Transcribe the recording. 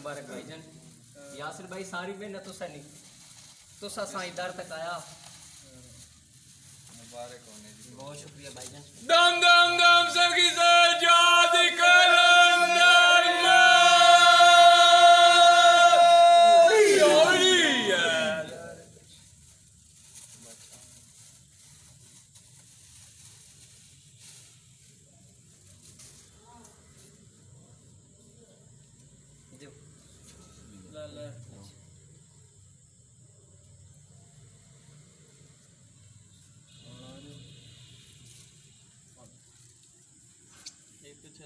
मुबारक भाईजान। यासिर भाई सारी मेहनत तो सनी तो साइदार तक आया, मुबारक होने दी। बहुत शुक्रिया भाईजान। दम दम दम सगी से जादी कुछ